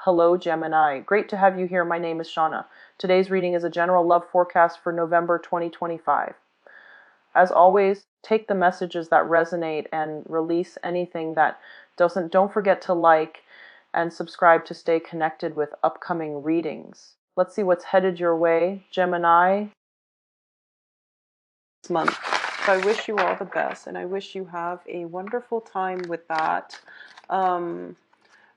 Hello, Gemini. Great to have you here. My name is Shauna. Today's reading is a general love forecast for November 2025. As always, take the messages that resonate and release anything that doesn't. Don't forget to like and subscribe to stay connected with upcoming readings. Let's see what's headed your way, Gemini, this month. So I wish you all the best, and I wish you have a wonderful time with that.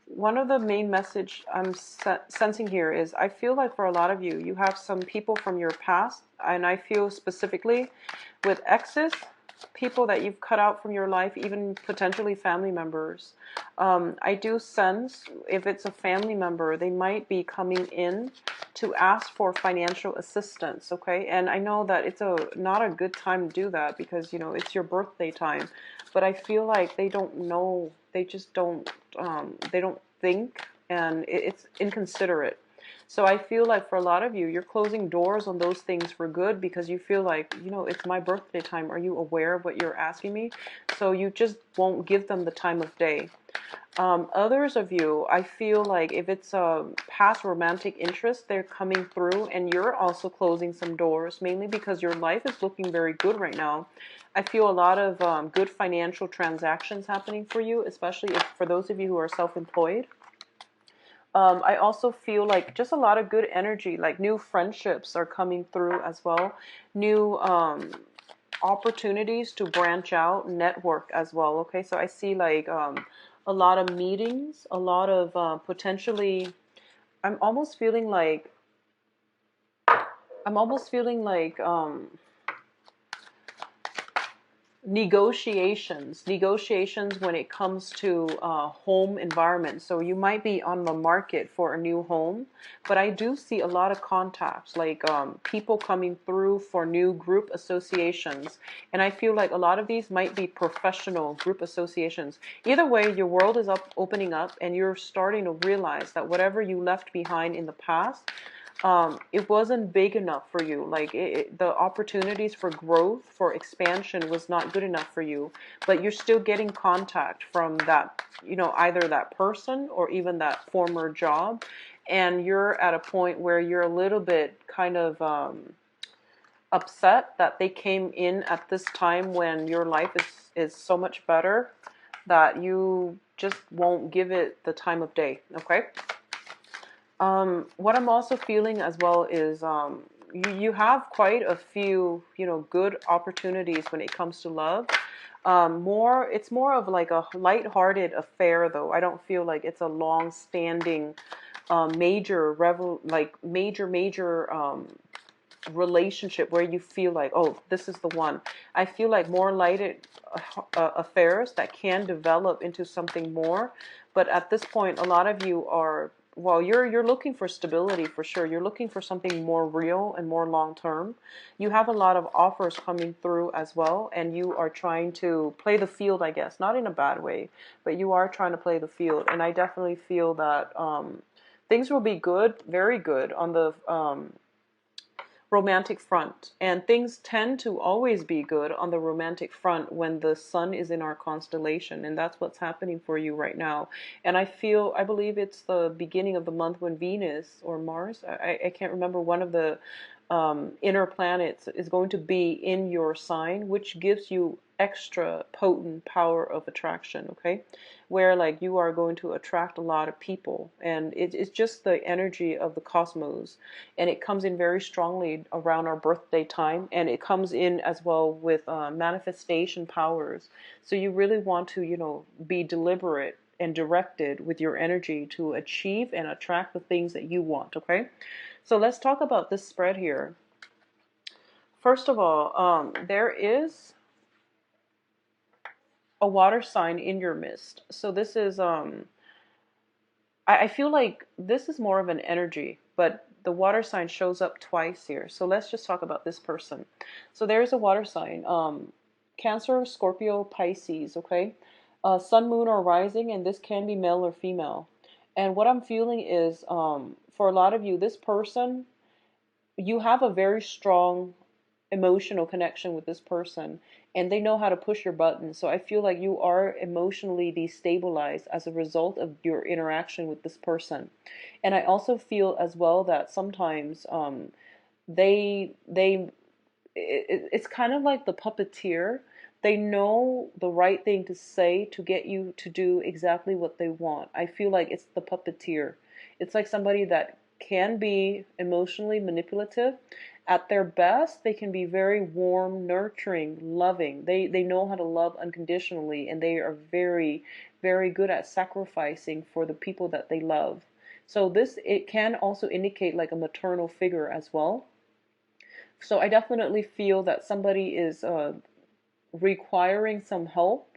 One of the main message I'm sensing here is I feel like for a lot of you, you have some people from your past, and I feel specifically with exes, people that you've cut out from your life, even potentially family members. I do sense if it's a family member, they might be coming in to ask for financial assistance, okay? And I know that it's not a good time to do that because, it's your birthday time. But I feel like they don't know, they just don't, they don't think, and it's inconsiderate. So I feel like for a lot of you, you're closing doors on those things for good because you feel like, it's my birthday time. Are you aware of what you're asking me? So you just won't give them the time of day. Others of you, I feel like if it's a past romantic interest, they're coming through and you're also closing some doors, mainly because your life is looking very good right now. I feel a lot of good financial transactions happening for you, especially for those of you who are self-employed. I also feel like just a lot of good energy, like new friendships are coming through as well. New opportunities to branch out, network as well. Okay, so I see like a lot of meetings, a lot of potentially, I'm almost feeling like, I'm almost feeling like negotiations when it comes to home environment. So you might be on the market for a new home, but I do see a lot of contacts, like people coming through for new group associations, and I feel like a lot of these might be professional group associations. Either way, your world is opening up, and you're starting to realize that whatever you left behind in the past, it wasn't big enough for you. Like the opportunities for growth, for expansion was not good enough for you, but you're still getting contact from that, either that person or even that former job. And you're at a point where you're a little bit kind of upset that they came in at this time when your life is so much better that you just won't give it the time of day. Okay. What I'm also feeling as well is you have quite a few, good opportunities when it comes to love. It's more of like a light-hearted affair, though. I don't feel like it's a long-standing, major relationship where you feel like, oh, this is the one. I feel like more lighted affairs that can develop into something more. But at this point, a lot of you are, well, you're looking for stability for sure. You're looking for something more real and more long term. You have a lot of offers coming through as well, and you are trying to play the field, I guess, not in a bad way, but you are trying to play the field. And I definitely feel that things will be good, very good on the romantic front, and things tend to always be good on the romantic front when the sun is in our constellation, and that's what's happening for you right now. And I believe it's the beginning of the month when Venus or Mars, I can't remember, one of the inner planets is going to be in your sign, which gives you extra potent power of attraction. Okay, where like you are going to attract a lot of people, and it's just the energy of the cosmos, and it comes in very strongly around our birthday time, and it comes in as well with manifestation powers. So you really want to, be deliberate and directed with your energy to achieve and attract the things that you want. Okay, so let's talk about this spread here. First of all, there is a water sign in your midst. So this is, I feel like this is more of an energy, but the water sign shows up twice here. So let's just talk about this person. So there's a water sign, Cancer, Scorpio, Pisces, okay? Sun, moon, or rising, and this can be male or female. And what I'm feeling is, for a lot of you, this person, you have a very strong emotional connection with this person, and they know how to push your buttons. So I feel like you are emotionally destabilized as a result of your interaction with this person. And I also feel as well that sometimes they it's kind of like the puppeteer. They know the right thing to say to get you to do exactly what they want. I feel like it's the puppeteer. It's like somebody that can be emotionally manipulative. At their best, they can be very warm, nurturing, loving. They know how to love unconditionally, and they are very, very good at sacrificing for the people that they love. So this, it can also indicate like a maternal figure as well. So I definitely feel that somebody is requiring some help.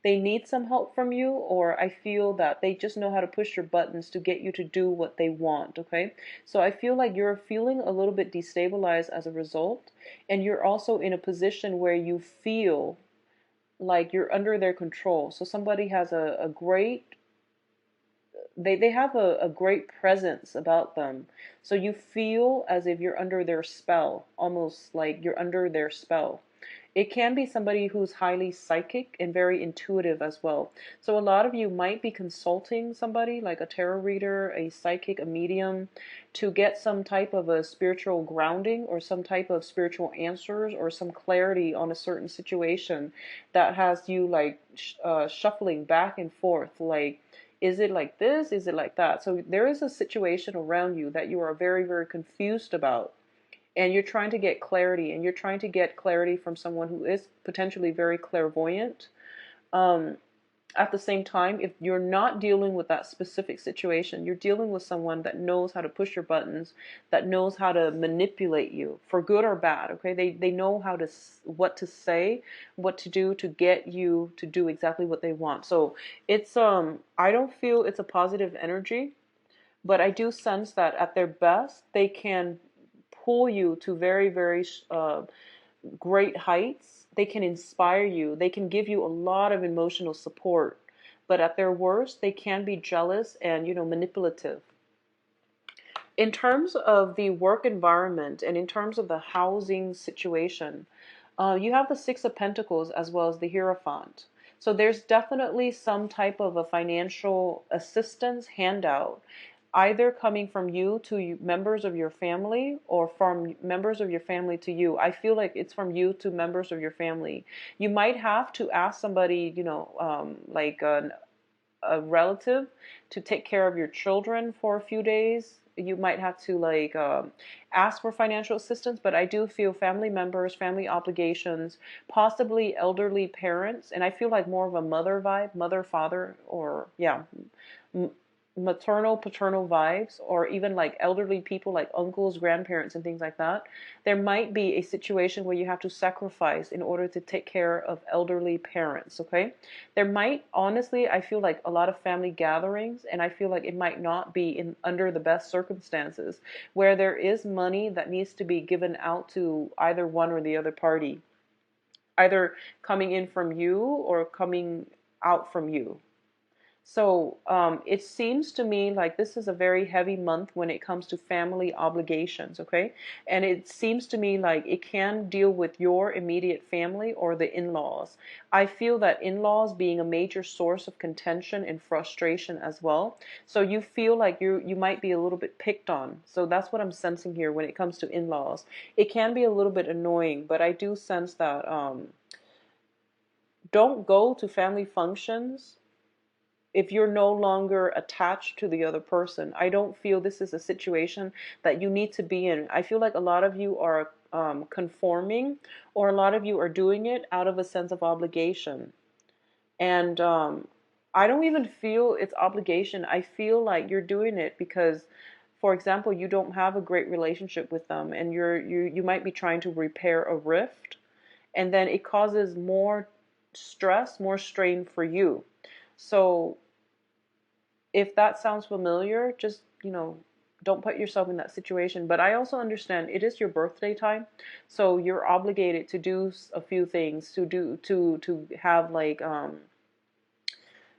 They need some help from you, or I feel that they just know how to push your buttons to get you to do what they want, okay? So I feel like you're feeling a little bit destabilized as a result, and you're also in a position where you feel like you're under their control. So somebody has a great they have a great presence about them. So you feel as if you're under their spell, almost like you're under their spell. It can be somebody who's highly psychic and very intuitive as well. So a lot of you might be consulting somebody like a tarot reader, a psychic, a medium, to get some type of a spiritual grounding or some type of spiritual answers or some clarity on a certain situation that has you like shuffling back and forth, like, is it like this? Is it like that? So there is a situation around you that you are very, very confused about. And you're trying to get clarity, and you're trying to get clarity from someone who is potentially very clairvoyant. Um, at the same time, if you're not dealing with that specific situation, you're dealing with someone that knows how to push your buttons, that knows how to manipulate you for good or bad. Okay, they know how to what to say, what to do to get you to do exactly what they want. So it's I don't feel it's a positive energy, but I do sense that at their best they can pull you to very, very great heights. They can inspire you. They can give you a lot of emotional support. But at their worst, they can be jealous and, manipulative. In terms of the work environment and in terms of the housing situation, you have the Six of Pentacles as well as the Hierophant. So there's definitely some type of a financial assistance handout, either coming from you to members of your family or from members of your family to you. I feel like it's from you to members of your family. You might have to ask somebody, like a relative, to take care of your children for a few days. You might have to like ask for financial assistance, but I do feel family members, family obligations, possibly elderly parents, and I feel like more of a mother vibe, mother, father, or yeah, maternal, paternal vibes, or even like elderly people like uncles, grandparents, and things like that. There might be a situation where you have to sacrifice in order to take care of elderly parents, okay? There might, honestly, I feel like a lot of family gatherings, and I feel like it might not be in under the best circumstances, where there is money that needs to be given out to either one or the other party, either coming in from you or coming out from you. So it seems to me like this is a very heavy month when it comes to family obligations, okay? And it seems to me like it can deal with your immediate family or the in-laws. I feel that in-laws being a major source of contention and frustration as well. So you feel like you might be a little bit picked on. So that's what I'm sensing here when it comes to in-laws. It can be a little bit annoying, but I do sense that don't go to family functions if you're no longer attached to the other person. I don't feel this is a situation that you need to be in. I feel like a lot of you are conforming, or a lot of you are doing it out of a sense of obligation. And I don't even feel it's obligation. I feel like you're doing it because, for example, you don't have a great relationship with them, and you might be trying to repair a rift, and then it causes more stress, more strain for you. So if that sounds familiar, just, don't put yourself in that situation. But I also understand it is your birthday time, so you're obligated to do a few things, to have like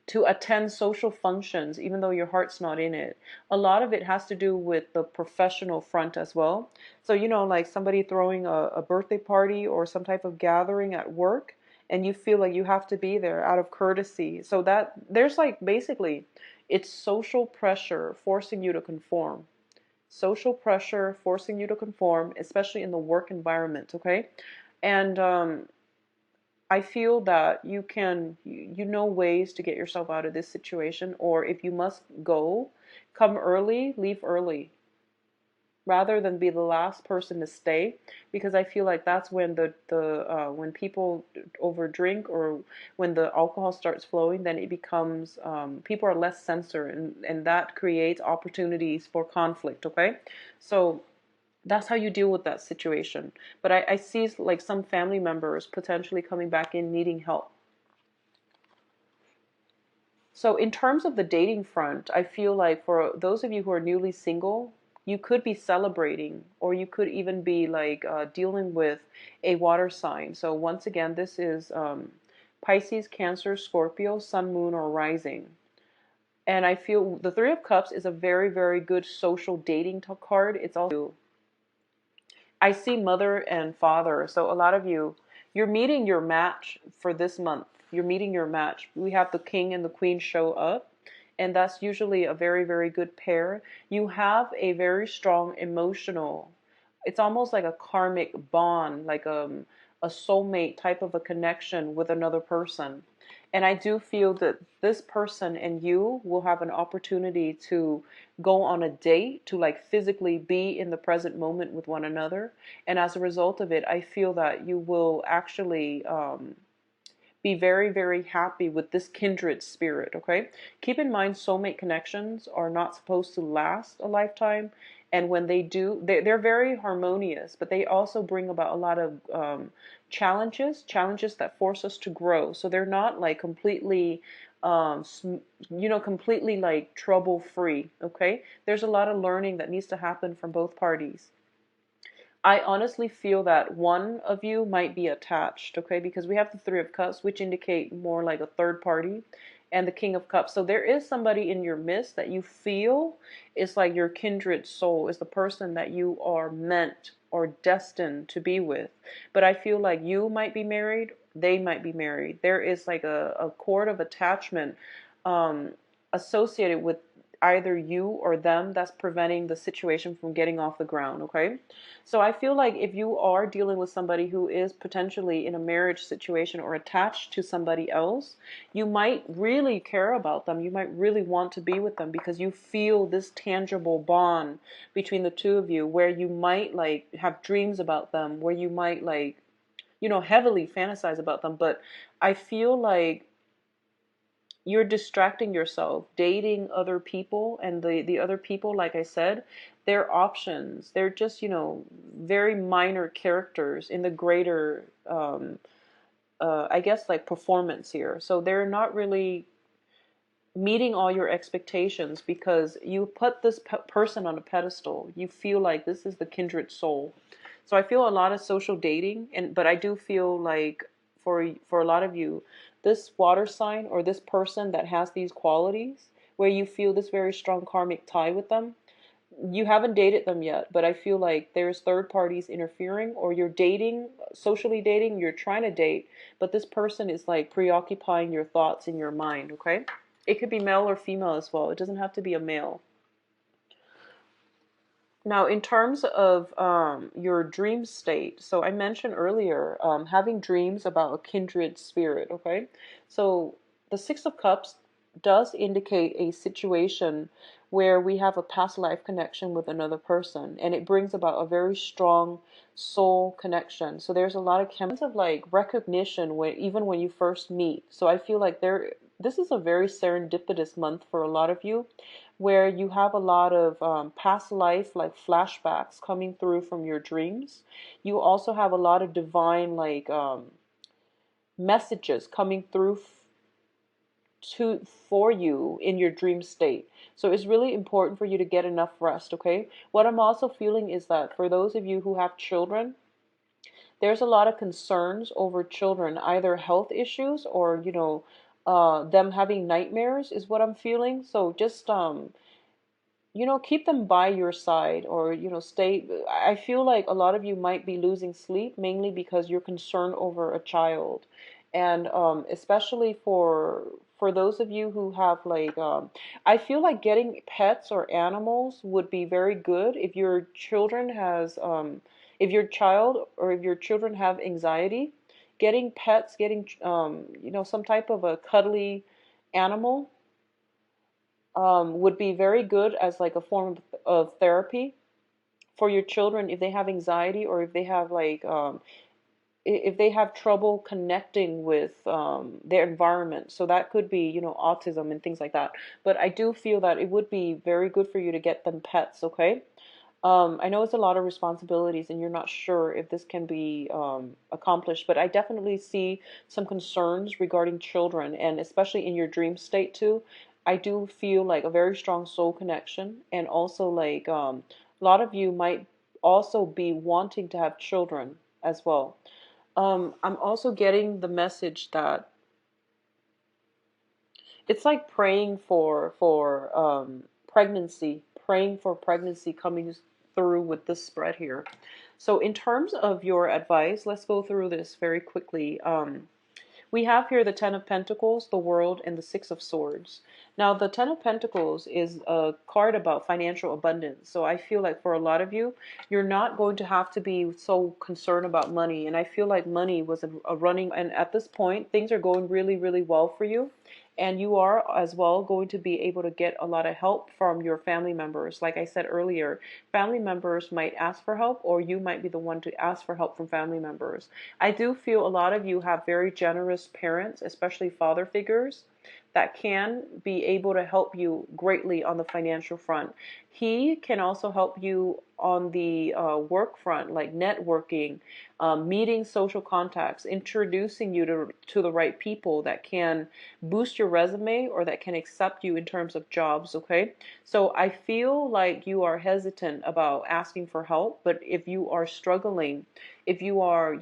to attend social functions, even though your heart's not in it. A lot of it has to do with the professional front as well. So, like somebody throwing a birthday party or some type of gathering at work, and you feel like you have to be there out of courtesy. So that there's like basically it's social pressure forcing you to conform. Social pressure forcing you to conform, especially in the work environment, okay? And I feel that you know ways to get yourself out of this situation, or if you must go, come early, leave early, rather than be the last person to stay, because I feel like that's when when people overdrink, or when the alcohol starts flowing, then it becomes people are less censored, and that creates opportunities for conflict, okay? So that's how you deal with that situation. But I see like some family members potentially coming back in needing help. So in terms of the dating front, I feel like for those of you who are newly single, you could be celebrating, or you could even be like dealing with a water sign. So once again, this is Pisces, Cancer, Scorpio, Sun, Moon, or Rising. And I feel the Three of Cups is a very, very good social dating card. It's also, I see mother and father. So a lot of you, you're meeting your match for this month. You're meeting your match. We have the king and the queen show up, and that's usually a very, very good pair. You have a very strong emotional, it's almost like a karmic bond, like a soulmate type of a connection with another person. And I do feel that this person and you will have an opportunity to go on a date, to like physically be in the present moment with one another. And as a result of it, I feel that you will actually be very, very happy with this kindred spirit, okay? Keep in mind, soulmate connections are not supposed to last a lifetime. And when they do, they're very harmonious, but they also bring about a lot of challenges that force us to grow. So they're not like completely, completely like trouble free, okay? There's a lot of learning that needs to happen from both parties. I honestly feel that one of you might be attached, okay? Because we have the Three of Cups, which indicate more like a third party, and the King of Cups. So there is somebody in your midst that you feel is like your kindred soul, is the person that you are meant or destined to be with. But I feel like you might be married, they might be married. There is like a cord of attachment um, associated with either you or them that's preventing the situation from getting off the ground, okay? So I feel like if you are dealing with somebody who is potentially in a marriage situation or attached to somebody else, you might really care about them. You might really want to be with them because you feel this tangible bond between the two of you, where you might like have dreams about them, where you might like, heavily fantasize about them. But I feel like you're distracting yourself dating other people, and the other people, like I said, they're options. They're just, very minor characters in the greater I guess like performance here. So they're not really meeting all your expectations because you put this person on a pedestal. You feel like this is the kindred soul. So I feel a lot of social dating, but I do feel like for a lot of you, this water sign or this person that has these qualities, where you feel this very strong karmic tie with them, you haven't dated them yet, but I feel like there's third parties interfering, or you're dating, socially dating, you're trying to date, but this person is like preoccupying your thoughts in your mind, okay? It could be male or female as well. It doesn't have to be a male. Now, in terms of your dream state, so I mentioned earlier having dreams about a kindred spirit, okay? So the Six of Cups does indicate a situation where we have a past life connection with another person, and it brings about a very strong soul connection. So there's a lot of of like recognition when even when you first meet. So I feel like this is a very serendipitous month for a lot of you, where you have a lot of past life like flashbacks coming through from your dreams. You also have a lot of divine like messages coming through for you in your dream state. So it's really important for you to get enough rest, okay? What I'm also feeling is that for those of you who have children, there's a lot of concerns over children, either health issues or, them having nightmares is what I'm feeling. So just keep them by your side, or stay. I feel like a lot of you might be losing sleep mainly because you're concerned over a child, and especially for those of you who have like I feel like getting pets or animals would be very good if your children has if your child or if your children have anxiety. Getting pets, getting some type of a cuddly animal would be very good as like a form of therapy for your children if they have anxiety, or if they have like if they have trouble connecting with their environment. So that could be autism and things like that. But I do feel that it would be very good for you to get them pets. Okay. I know it's a lot of responsibilities and you're not sure if this can be accomplished, but I definitely see some concerns regarding children, and especially in your dream state too. I do feel like a very strong soul connection, and also like a lot of you might also be wanting to have children as well. I'm also getting the message that it's like praying for pregnancy, praying for pregnancy coming through with this spread here. So in terms of your advice, let's go through this very quickly. We have here the Ten of Pentacles, the World, and the Six of Swords. Now, the Ten of Pentacles is a card about financial abundance. So I feel like for a lot of you, you're not going to have to be so concerned about money. And I feel like money was a running, and at this point, things are going really, really well for you. And you are as well going to be able to get a lot of help from your family members. Like I said earlier, family members might ask for help, or you might be the one to ask for help from family members. I do feel a lot of you have very generous parents, especially father figures, that can be able to help you greatly on the financial front. He can also help you on the work front, like networking, meeting social contacts, introducing you to the right people that can boost your resume or that can accept you in terms of jobs, okay? So I feel like you are hesitant about asking for help, but if you are struggling, if you are,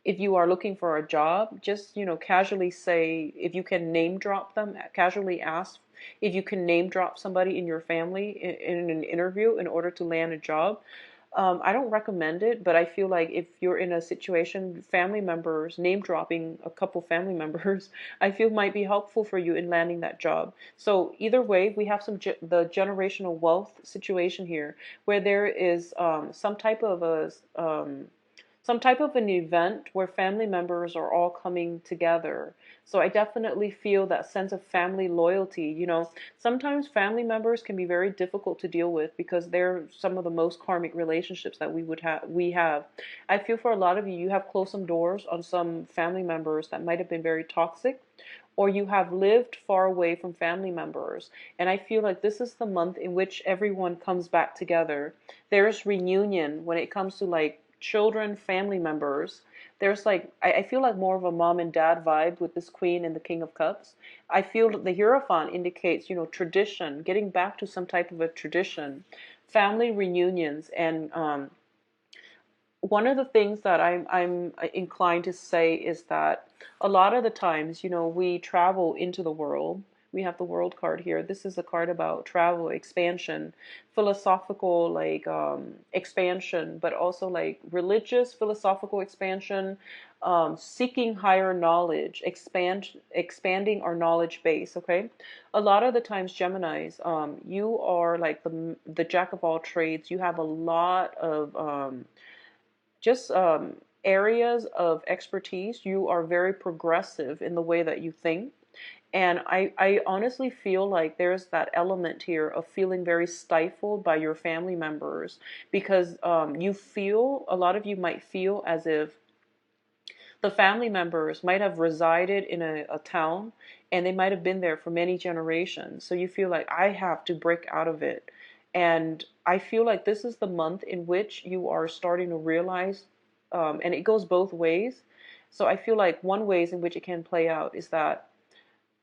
if you are looking for a job, just, casually say, if you can name drop them, casually ask if you can name drop somebody in your family in an interview in order to land a job. I don't recommend it, but I feel like if you're in a situation, family members, name dropping a couple family members, I feel might be helpful for you in landing that job. So either way, we have the generational wealth situation here, where there is some type of an event where family members are all coming together. So I definitely feel that sense of family loyalty. Sometimes family members can be very difficult to deal with because they're some of the most karmic relationships that we have. I feel for a lot of you, you have closed some doors on some family members that might have been very toxic, or you have lived far away from family members. And I feel like this is the month in which everyone comes back together. There's reunion when it comes to like children, family members. There's like, I feel like more of a mom and dad vibe with this Queen and the King of Cups. I feel that the Hierophant indicates, tradition, getting back to some type of a tradition, family reunions. And one of the things that I'm inclined to say is that a lot of the times, we travel into the world. We have the World card here. This is a card about travel, expansion, philosophical like expansion, but also like religious philosophical expansion, seeking higher knowledge, expanding our knowledge base. Okay, a lot of the times, Geminis, you are like the jack of all trades. You have a lot of just areas of expertise. You are very progressive in the way that you think. And I honestly feel like there's that element here of feeling very stifled by your family members, because a lot of you might feel as if the family members might have resided in a town, and they might have been there for many generations. So you feel like, I have to break out of it. And I feel like this is the month in which you are starting to realize, and it goes both ways. So I feel like one ways in which it can play out is that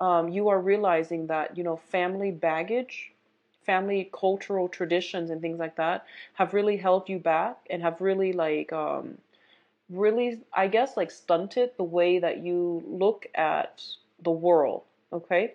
you are realizing that, family baggage, family cultural traditions and things like that have really held you back, and have really like really, I guess, like stunted the way that you look at the world. Okay.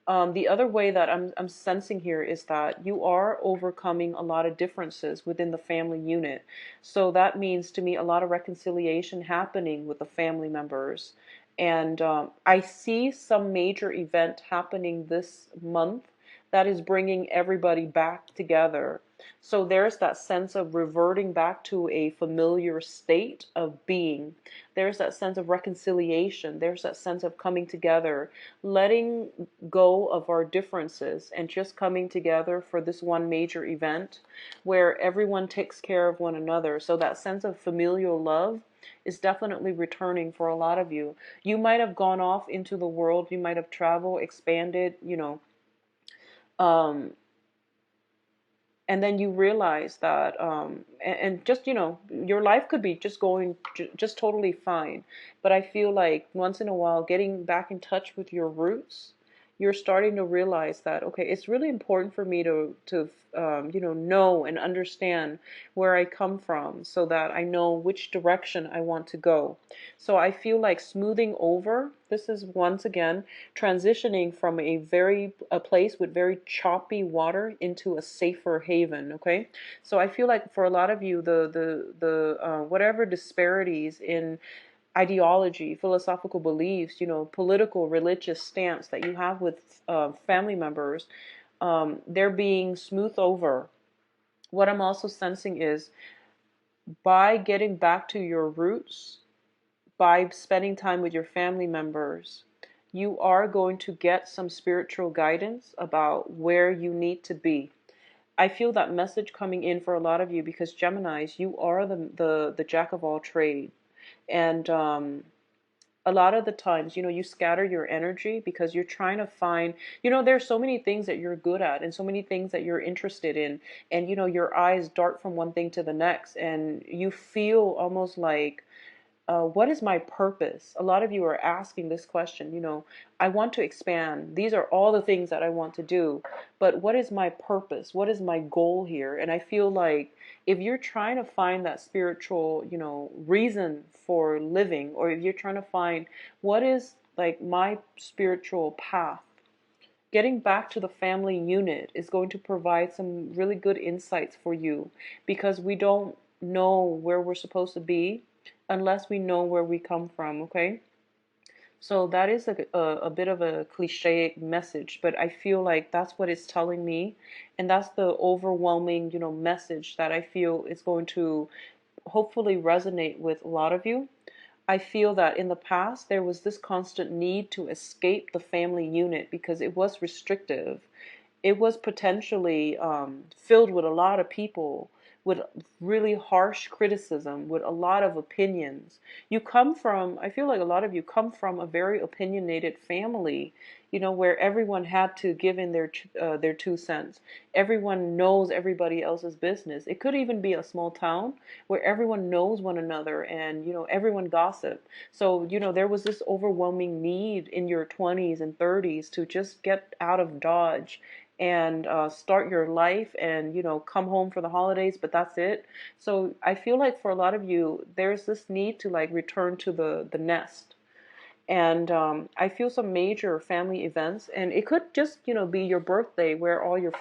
The other way that I'm sensing here is that you are overcoming a lot of differences within the family unit. So that means to me a lot of reconciliation happening with the family members. And I see some major event happening this month that is bringing everybody back together. So there's that sense of reverting back to a familiar state of being. There's that sense of reconciliation. There's that sense of coming together, letting go of our differences and just coming together for this one major event where everyone takes care of one another. So that sense of familial love is definitely returning for a lot of you. You might have gone off into the world, you might have traveled, expanded, um, and then you realize that and just your life could be just going just totally fine, but I feel like once in a while getting back in touch with your roots, you're starting to realize that okay, it's really important for me to know and understand where I come from so that I know which direction I want to go. So I feel like smoothing over, this is once again transitioning from a place with very choppy water into a safer haven. Okay, so I feel like for a lot of you, the whatever disparities in ideology, philosophical beliefs, political, religious stance that you have with family members, they're being smoothed over. What I'm also sensing is by getting back to your roots, by spending time with your family members, you are going to get some spiritual guidance about where you need to be. I feel that message coming in for a lot of you because Geminis, you are the jack of all trade. And a lot of the times, you scatter your energy because you're trying to find, there's so many things that you're good at and so many things that you're interested in. And, your eyes dart from one thing to the next and you feel almost like, what is my purpose? A lot of you are asking this question, I want to expand. These are all the things that I want to do, but what is my purpose? What is my goal here? And I feel like if you're trying to find that spiritual, reason for living, or if you're trying to find what is like my spiritual path, getting back to the family unit is going to provide some really good insights for you because we don't know where we're supposed to be unless we know where we come from, okay? So that is a bit of a cliche message, but I feel like that's what it's telling me. And that's the overwhelming, message that I feel is going to hopefully resonate with a lot of you. I feel that in the past there was this constant need to escape the family unit because it was restrictive. It was potentially filled with a lot of people with really harsh criticism, with a lot of opinions. I feel like a lot of you come from a very opinionated family, where everyone had to give in their 2 cents. Everyone knows everybody else's business. It could even be a small town where everyone knows one another and, everyone gossip. So, there was this overwhelming need in your 20s and 30s to just get out of Dodge and start your life and come home for the holidays, but that's it. So I feel like for a lot of you there's this need to like return to the nest. And I feel some major family events, and it could just be your birthday where all your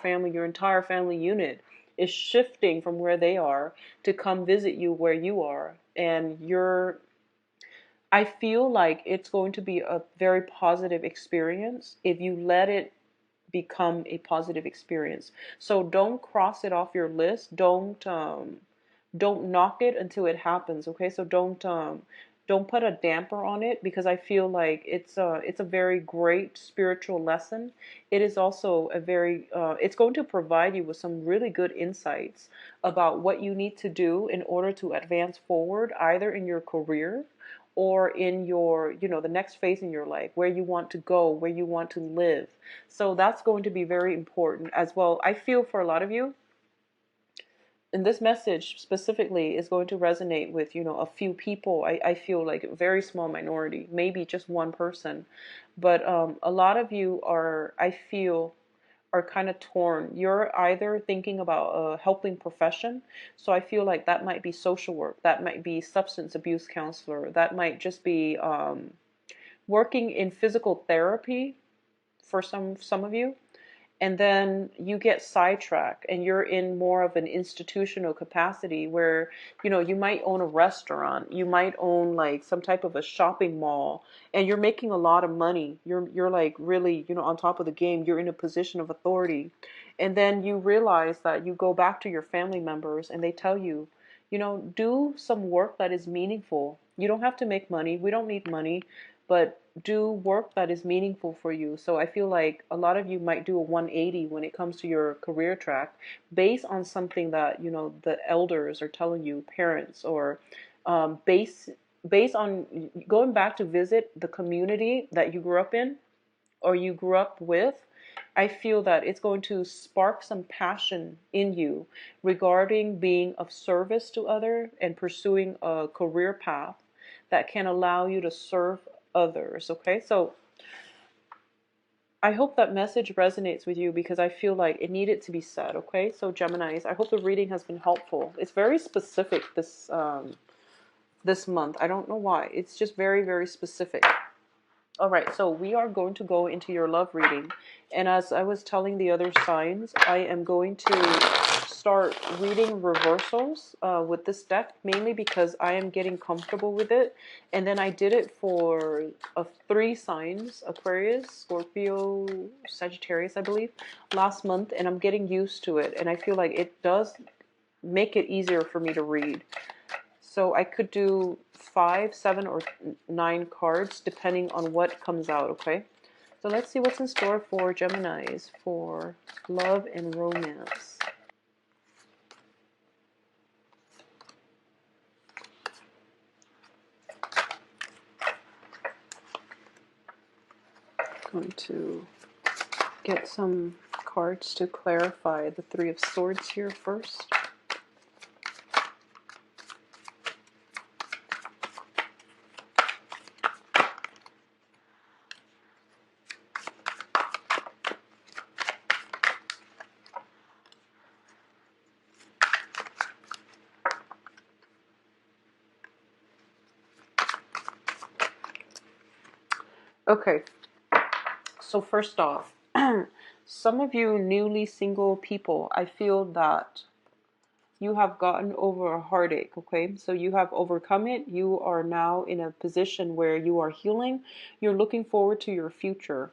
entire family unit is shifting from where they are to come visit you where you are. And I feel like it's going to be a very positive experience if you let it become a positive experience. So don't cross it off your list. Don't knock it until it happens. Okay, so don't put a damper on it because I feel like it's a very great spiritual lesson. It is also a very it's going to provide you with some really good insights about what you need to do in order to advance forward, either in your career or in your, the next phase in your life, where you want to go, where you want to live. So that's going to be very important as well. I feel for a lot of you, and this message specifically is going to resonate with, a few people. I feel like a very small minority, maybe just one person. But a lot of you I feel, are kind of torn. You're either thinking about a helping profession. So I feel like that might be social work. That might be substance abuse counselor. That might just be working in physical therapy for some of you, and then you get sidetracked and you're in more of an institutional capacity where, you might own a restaurant, you might own like some type of a shopping mall, and you're making a lot of money. You're like really, on top of the game. You're in a position of authority. And then you realize that you go back to your family members and they tell you, do some work that is meaningful. You don't have to make money. We don't need money, but do work that is meaningful for you. So I feel like a lot of you might do a 180 when it comes to your career track based on something that, the elders are telling you, parents, or based on going back to visit the community that you grew up in or you grew up with. I feel that it's going to spark some passion in you regarding being of service to others and pursuing a career path that can allow you to serve others. Okay, so I hope that message resonates with you because I feel like it needed to be said. Okay, so Geminis, I hope the reading has been helpful. It's very specific this month. I don't know why. It's just very, very specific. All right, so we are going to go into your love reading. And as I was telling the other signs, I am going to start reading reversals with this deck, mainly because I am getting comfortable with it. And then I did it for 3 signs, Aquarius, Scorpio, Sagittarius, I believe, last month. And I'm getting used to it. And I feel like it does make it easier for me to read. So I could do 5, 7, or 9 cards depending on what comes out, okay? So let's see what's in store for Geminis for love and romance. I'm going to get some cards to clarify the 3 of Swords here first. Okay, so first off, some of you newly single people, I feel that you have gotten over a heartache, okay? So you have overcome it. You are now in a position where you are healing. You're looking forward to your future.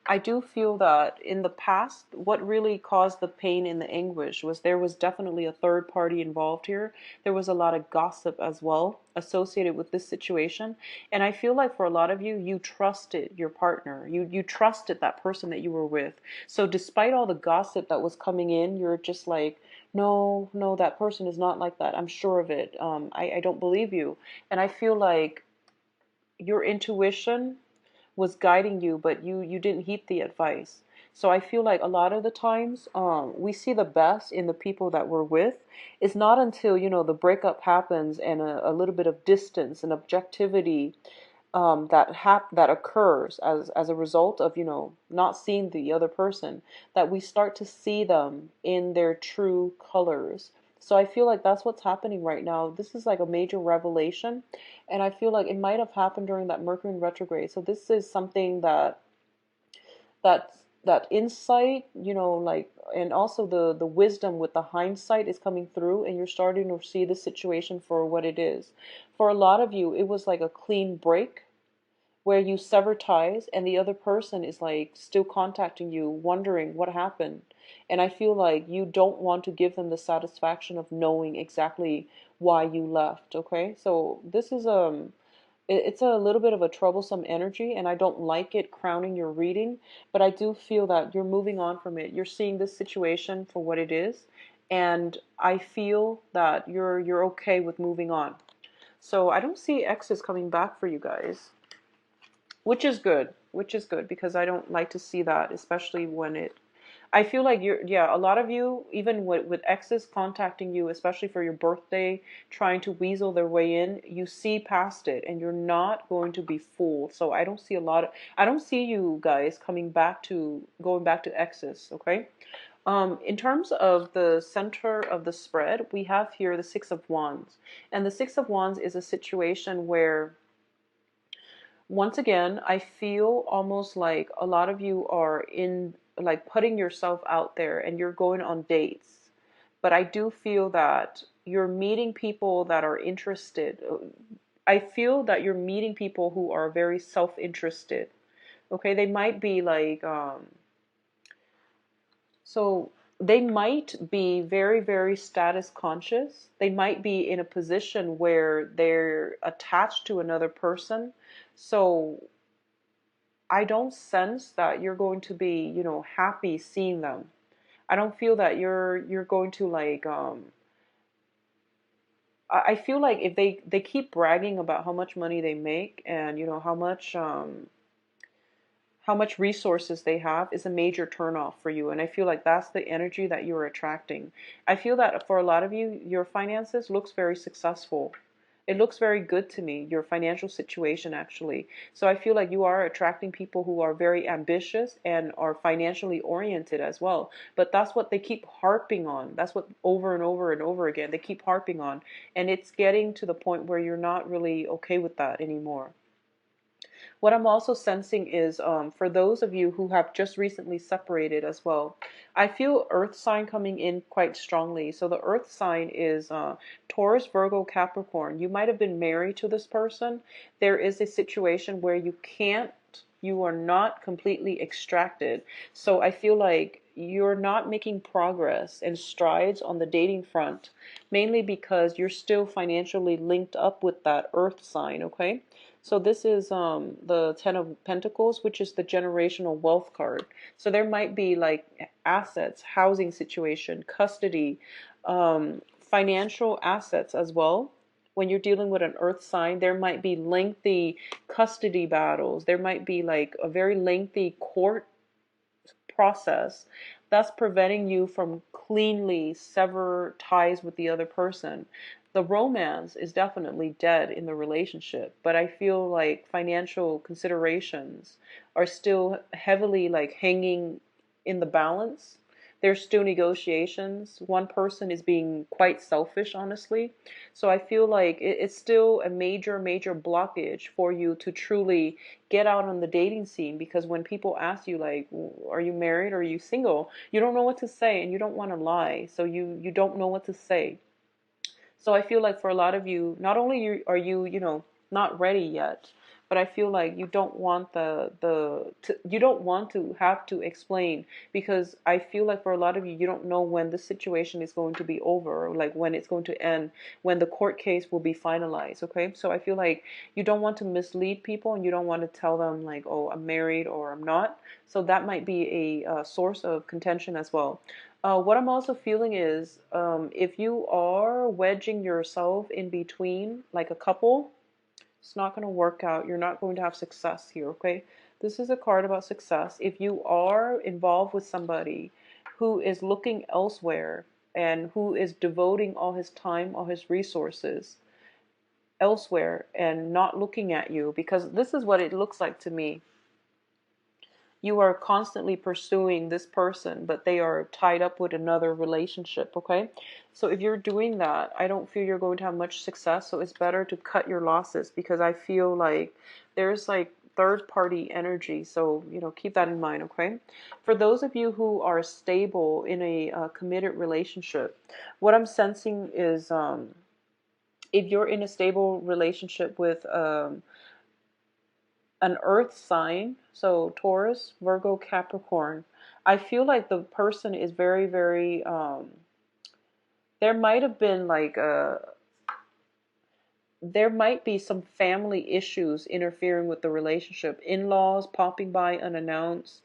I do feel that in the past, what really caused the pain and the anguish was there was definitely a third party involved here. There was a lot of gossip as well associated with this situation. And I feel like for a lot of you, you trusted your partner. You trusted that person that you were with. So despite all the gossip that was coming in, you're just like, no, no, that person is not like that. I'm sure of it. I don't believe you. And I feel like your intuition was guiding you, but you didn't heed the advice. So I feel like a lot of the times we see the best in the people that we're with. It's not until, the breakup happens and a little bit of distance and objectivity that occurs as a result of, not seeing the other person, that we start to see them in their true colors. So I feel like that's what's happening right now. This is like a major revelation, and I feel like it might have happened during that Mercury in retrograde. So this is something that that insight, like, and also the wisdom with the hindsight is coming through, and you're starting to see the situation for what it is. For a lot of you, it was like a clean break where you sever ties and the other person is like still contacting you, wondering what happened. And I feel like you don't want to give them the satisfaction of knowing exactly why you left, okay? So this is it's a little bit of a troublesome energy, and I don't like it crowning your reading, but I do feel that you're moving on from it. You're seeing this situation for what it is, and I feel that you're okay with moving on. So I don't see exes coming back for you guys, which is good, because I don't like to see that, especially when I feel like yeah, a lot of you, even with exes contacting you, especially for your birthday, trying to weasel their way in, you see past it and you're not going to be fooled. So I don't see you guys going back to exes, okay? In terms of the center of the spread, we have here the Six of Wands. And the Six of Wands is a situation where Once again, I feel almost like a lot of you are in, like, putting yourself out there and you're going on dates. But I do feel that you're meeting people that are interested. I feel that you're meeting people who are very self-interested. Okay, they might be like, so they might be very, very status conscious. They might be in a position where they're attached to another person. So I don't sense that you're going to be, happy seeing them. I don't feel that you're going to like I feel like if they keep bragging about how much money they make and how much resources they have is a major turnoff for you. And I feel like that's the energy that you're attracting. I feel that for a lot of you, your finances looks very successful. It looks very good to me, your financial situation actually. So I feel like you are attracting people who are very ambitious and are financially oriented as well. But that's what they keep harping on. That's what over and over and over again they keep harping on. And it's getting to the point where you're not really okay with that anymore. What I'm also sensing is for those of you who have just recently separated as well, I feel earth sign coming in quite strongly. So the earth sign is Taurus, Virgo, Capricorn. You might have been married to this person. There is a situation where you are not completely extracted. So I feel like you're not making progress and strides on the dating front, mainly because you're still financially linked up with that earth sign, okay? So this is the Ten of Pentacles, which is the generational wealth card. So there might be like assets, housing situation, custody, financial assets as well. When you're dealing with an earth sign, there might be lengthy custody battles. There might be like a very lengthy court process that's preventing you from cleanly sever ties with the other person. The romance is definitely dead in the relationship, but I feel like financial considerations are still heavily like hanging in the balance. There's still negotiations. One person is being quite selfish, honestly. So I feel like it's still a major, major blockage for you to truly get out on the dating scene, because when people ask you like, are you married or are you single, you don't know what to say and you don't want to lie. So you don't know what to say. So I feel like for a lot of you, not only are you, not ready yet, but I feel like you don't want you don't want to have to explain, because I feel like for a lot of you, you don't know when the situation is going to be over, like when it's going to end, when the court case will be finalized. Okay, so I feel like you don't want to mislead people and you don't want to tell them like, oh, I'm married or I'm not. So that might be a source of contention as well. What I'm also feeling is if you are wedging yourself in between, like a couple, it's not going to work out. You're not going to have success here, okay? This is a card about success. If you are involved with somebody who is looking elsewhere and who is devoting all his time, all his resources elsewhere and not looking at you, because this is what it looks like to me. You are constantly pursuing this person, but they are tied up with another relationship, okay? So if you're doing that, I don't feel you're going to have much success, so it's better to cut your losses, because I feel like there's like third party energy, so keep that in mind, okay? For those of you who are stable in a committed relationship, what I'm sensing is if you're in a stable relationship with an earth sign, so Taurus, Virgo, Capricorn, I feel like the person is very, very, there might have been like there might be some family issues interfering with the relationship, in-laws popping by unannounced.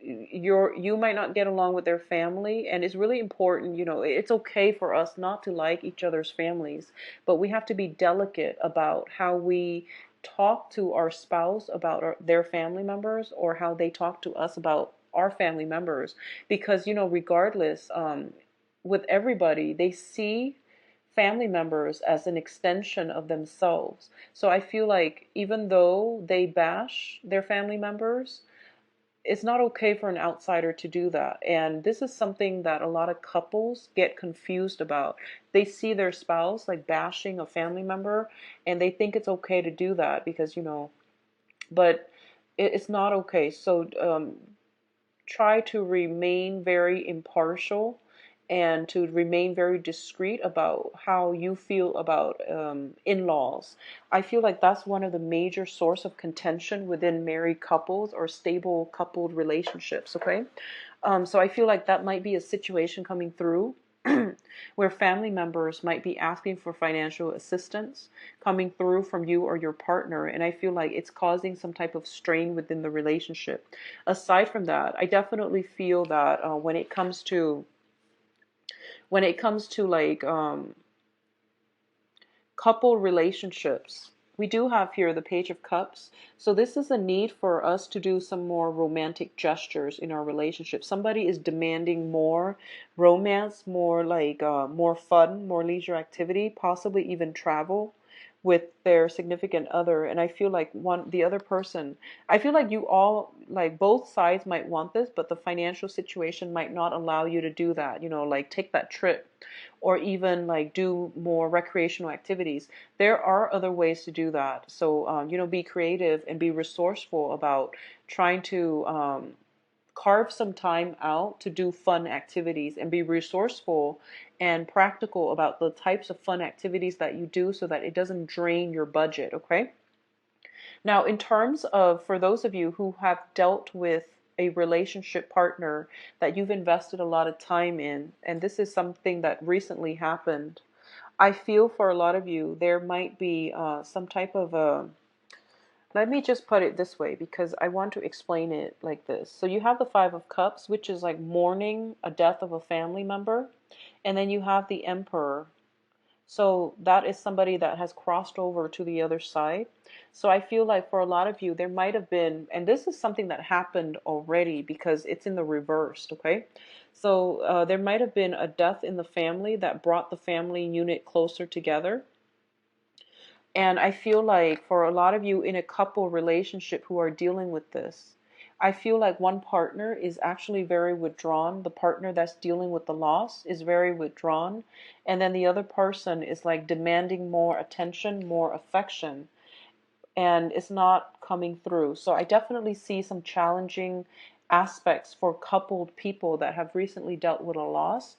You might not get along with their family, and it's really important, it's okay for us not to like each other's families, but we have to be delicate about how we talk to our spouse about their family members, or how they talk to us about our family members, because regardless, with everybody, they see family members as an extension of themselves. So I feel like even though they bash their family members, it's not okay for an outsider to do that. And this is something that a lot of couples get confused about. They see their spouse like bashing a family member, and they think it's okay to do that because, but it's not okay. So try to remain very impartial and to remain very discreet about how you feel about in-laws. I feel like that's one of the major source of contention within married couples or stable coupled relationships, okay? So I feel like that might be a situation coming through where family members might be asking for financial assistance coming through from you or your partner, and I feel like it's causing some type of strain within the relationship. Aside from that, I definitely feel that when it comes to like couple relationships, we do have here the Page of Cups. So this is a need for us to do some more romantic gestures in our relationship. Somebody is demanding more romance, more like more fun, more leisure activity, possibly even travel with their significant other. And I feel like the other person, I feel like you all, like both sides might want this, but the financial situation might not allow you to do that, like take that trip or even like do more recreational activities. There are other ways to do that. So, be creative and be resourceful about trying to carve some time out to do fun activities, and be resourceful and practical about the types of fun activities that you do so that it doesn't drain your budget, okay? Now, in terms of, for those of you who have dealt with a relationship partner that you've invested a lot of time in, and this is something that recently happened, I feel for a lot of you, there might be some type of let me just put it this way because I want to explain it like this. So you have the Five of Cups, which is like mourning a death of a family member. And then you have the Emperor. So that is somebody that has crossed over to the other side. So I feel like for a lot of you, there might have been, and this is something that happened already because it's in the reversed, okay? So there might have been a death in the family that brought the family unit closer together. And I feel like for a lot of you in a couple relationship who are dealing with this, I feel like one partner is actually very withdrawn. The partner that's dealing with the loss is very withdrawn. And then the other person is like demanding more attention, more affection, and it's not coming through. So I definitely see some challenging aspects for coupled people that have recently dealt with a loss,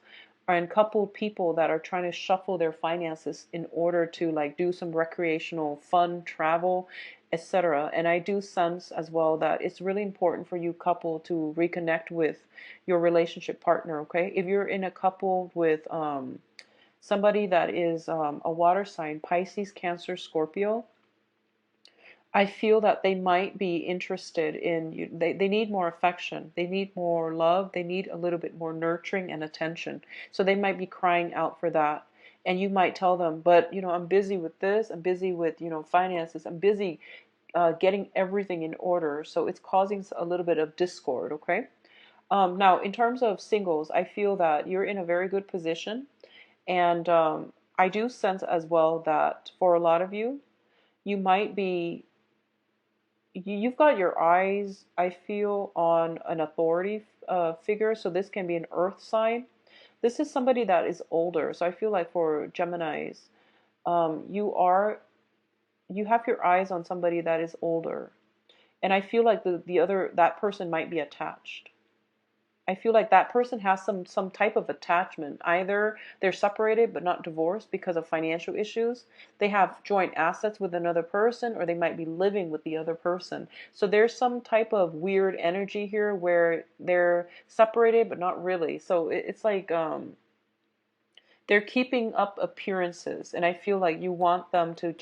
and coupled people that are trying to shuffle their finances in order to like do some recreational fun travel, etc. And I do sense as well that it's really important for you couple to reconnect with your relationship partner, okay? If you're in a couple with somebody that is a water sign, Pisces, Cancer, Scorpio, I feel that they might be interested in you. They need more affection. They need more love. They need a little bit more nurturing and attention. So they might be crying out for that. And you might tell them, but, I'm busy with this. I'm busy with, finances. I'm busy getting everything in order. So it's causing a little bit of discord, okay? Now, in terms of singles, I feel that you're in a very good position. And I do sense as well that for a lot of you, you might be you've got your eyes, I feel, on an authority figure. So this can be an earth sign. This is somebody that is older. So I feel like for Geminis, you have your eyes on somebody that is older. And I feel like that person might be attached. I feel like that person has some type of attachment. Either they're separated but not divorced because of financial issues. They have joint assets with another person, or they might be living with the other person. So there's some type of weird energy here where they're separated but not really. So it's like they're keeping up appearances, and I feel like you want them to just